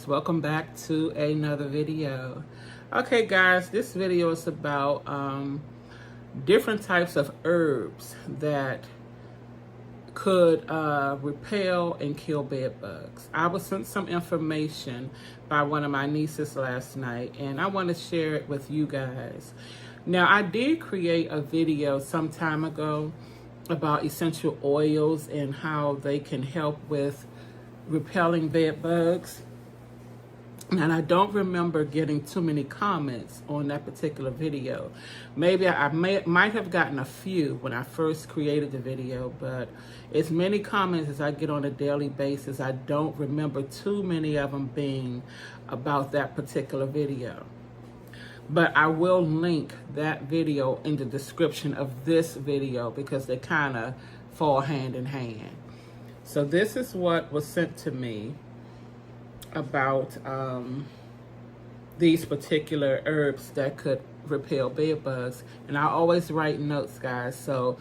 guys, welcome back to another video. Okay guys, this video is about different types of herbs that could repel and kill bed bugs. I was sent some information by one of my nieces last night and I want to share it with you guys. Now, I did create a video some time ago about essential oils and how they can help with repelling bed bugs, and I don't remember getting too many comments on that particular video. Maybe I might have gotten a few when I first created the video, but as many comments as I get on a daily basis, I don't remember too many of them being about that particular video. But I will link that video in the description of this video because they kind of fall hand in hand. So this is what was sent to me about these particular herbs that could repel bed bugs. And I always write notes, guys. So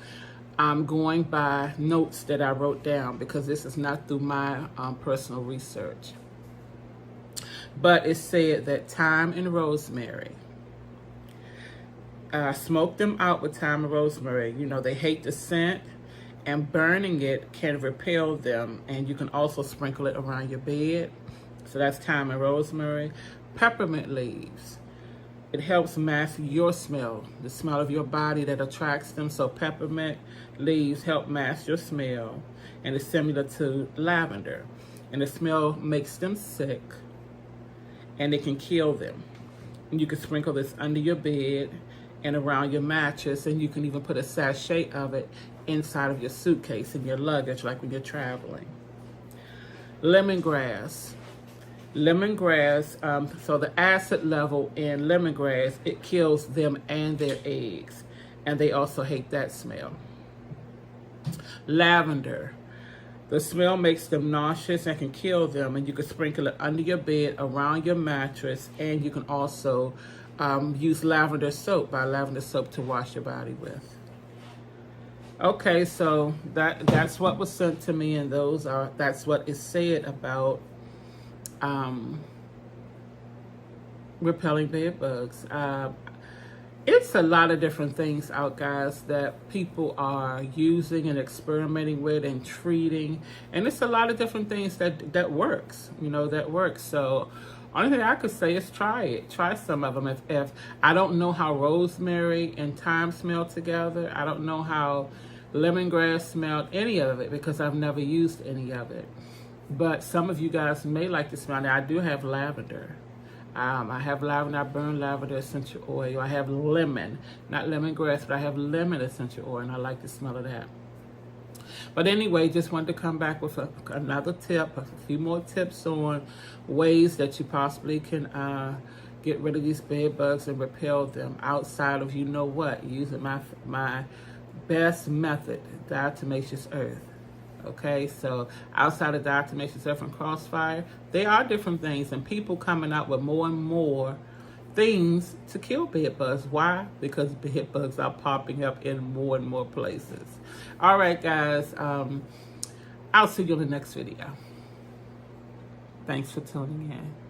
I'm going by notes that I wrote down because this is not through my personal research. But it said that thyme and rosemary. Smoke them out with thyme and rosemary. You know, they hate the scent, and burning it can repel them, and you can also sprinkle it around your bed. So that's thyme and rosemary. Peppermint leaves. It helps mask your smell, the smell of your body that attracts them. So peppermint leaves help mask your smell, and it's similar to lavender. And the smell makes them sick, and it can kill them. And you can sprinkle this under your bed and around your mattress, and you can even put a sachet of it inside of your suitcase in your luggage, like when you're traveling. Lemongrass. Lemongrass, so the acid level in lemongrass, it kills them and their eggs, and they also hate that smell. Lavender. The smell makes them nauseous and can kill them, and you can sprinkle it under your bed, around your mattress, and you can also use lavender soap, buy lavender soap to wash your body with. Okay, so that's what was sent to me, and that's what is said about repelling bed bugs. It's a lot of different things out, guys, that people are using and experimenting with and treating, and it's a lot of different things that works. You know, that works. So only thing I could say is try it. Try some of them. If I don't know how rosemary and thyme smell together, I don't know how lemongrass smelled, any of it, because I've never used any of it. But some of you guys may like the smell. Now, I do have lavender. I have lavender. I burn lavender essential oil. I have lemon, not lemongrass, but I have lemon essential oil, and I like the smell of that. But anyway, just wanted to come back with another tip, a few more tips on ways that you possibly can get rid of these bed bugs and repel them outside of, you know what, using my best method, diatomaceous earth. Okay, so outside of diatomaceous earth and Crossfire, there are different things, and people coming out with more and more things to kill bed bugs. Why? Because bed bugs are popping up in more and more places. All right, guys, I'll see you in the next video. Thanks for tuning in.